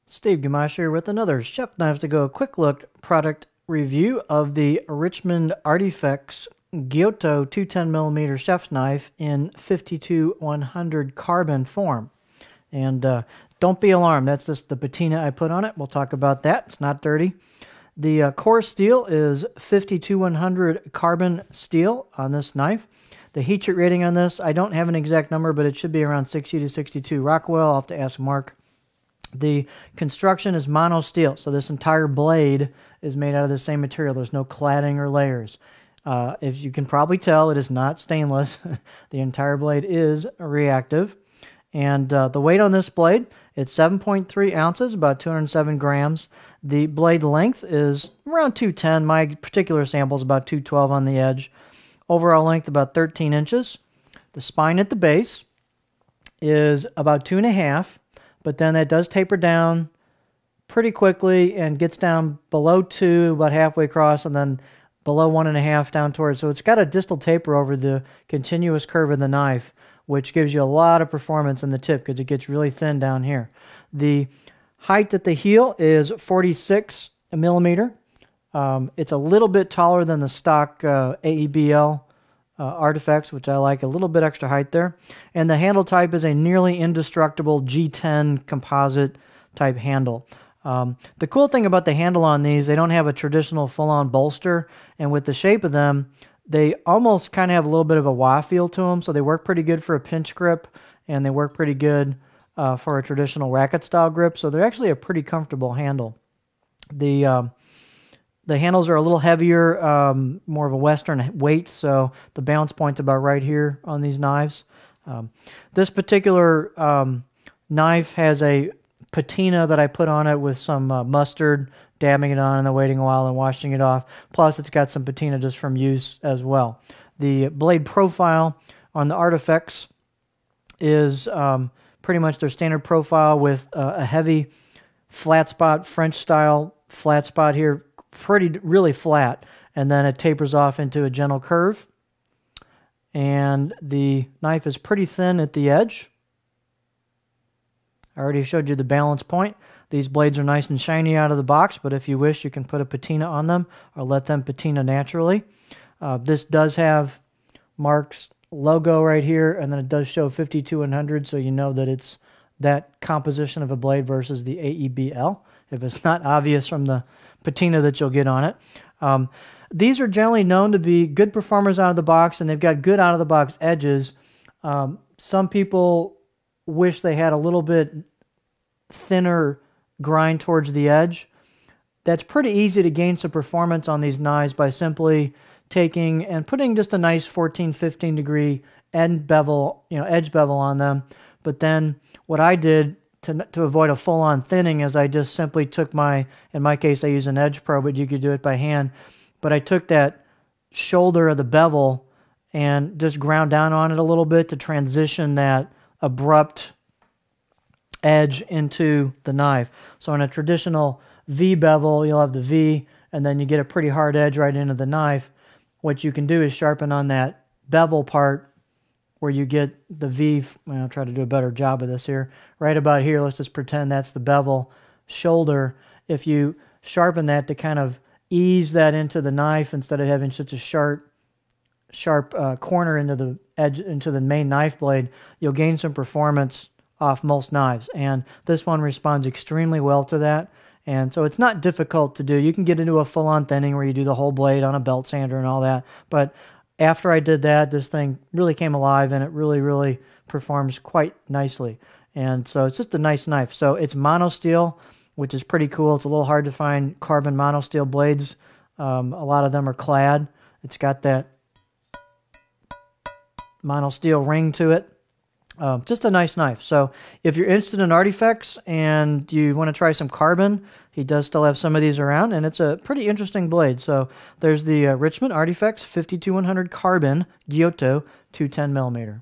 Steve Gamache here with another Chef Knives to Go quick look product review of the Richmond Artifex Gyuto 210mm chef's knife in 52-100 carbon form. And don't be alarmed, that's just the patina I put on it. We'll talk about that. It's not dirty. The core steel is 52-100 carbon steel on this knife. The heat treat rating on this, I don't have an exact number, but it should be around 60 to 62 Rockwell. I'll have to ask Mark. The construction is mono steel, so this entire blade is made out of the same material. There's no cladding or layers. If you can probably tell, it is not stainless. The entire blade is reactive. And the weight on this blade, it's 7.3 ounces, about 207 grams. The blade length is around 210. My particular sample is about 212 on the edge. Overall length about 13 inches. The spine at the base is about 2.5. But then that does taper down pretty quickly and gets down below 2, about halfway across, and then below 1.5 down towards. So it's got a distal taper over the continuous curve of the knife, which gives you a lot of performance in the tip because it gets really thin down here. The height at the heel is 46 millimeter. It's a little bit taller than the stock AEBL Artifex, which I like, a little bit extra height there. And the handle type is a nearly indestructible G10 composite type handle. The cool thing about the handle on these, they don't have a traditional full-on bolster, and with the shape of them, they almost kind of have a little bit of a wah feel to them, so they work pretty good for a pinch grip, and they work pretty good for a traditional racket-style grip, so they're actually a pretty comfortable handle. The handles are a little heavier, more of a Western weight, so the balance point's about right here on these knives. This particular knife has a patina that I put on it with some mustard, dabbing it on and then waiting a while and washing it off. Plus, it's got some patina just from use as well. The blade profile on the Artifex is pretty much their standard profile with a heavy flat spot, French-style flat spot here, really flat, and then it tapers off into a gentle curve. And the knife is pretty thin at the edge. I already showed you the balance point. These blades are nice and shiny out of the box, but if you wish, you can put a patina on them or let them patina naturally. This does have Mark's logo right here, and then it does show 52-100, so you know that it's that composition of a blade versus the AEBL, if it's not obvious from the patina that you'll get on it. These are generally known to be good performers out of the box, and they've got good out-of-the-box edges. Some people wish they had a little bit thinner grind towards the edge. That's pretty easy to gain some performance on these knives by simply taking and putting just a nice 14-15 degree edge bevel on them. But then what I did to avoid a full-on thinning is I just simply took in my case I use an Edge Pro, but you could do it by hand, but I took that shoulder of the bevel and just ground down on it a little bit to transition that abrupt edge into the knife. So in a traditional V bevel, you'll have the V, and then you get a pretty hard edge right into the knife. What you can do is sharpen on that bevel part where you get the V. I'll try to do a better job of this here. Right about here, let's just pretend that's the bevel shoulder. If you sharpen that to kind of ease that into the knife instead of having such a sharp corner into the edge, into the main knife blade, you'll gain some performance off most knives. And this one responds extremely well to that. And so it's not difficult to do. You can get into a full-on thinning where you do the whole blade on a belt sander and all that. But after I did that, this thing really came alive, and it really, really performs quite nicely. And so it's just a nice knife. So it's mono steel, which is pretty cool. It's a little hard to find carbon mono steel blades. A lot of them are clad. It's got that mono steel ring to it. Just a nice knife. So if you're interested in Artifex and you want to try some carbon, he does still have some of these around, and it's a pretty interesting blade. So there's the Richmond Artifex 52-100 carbon Gyuto 210mm.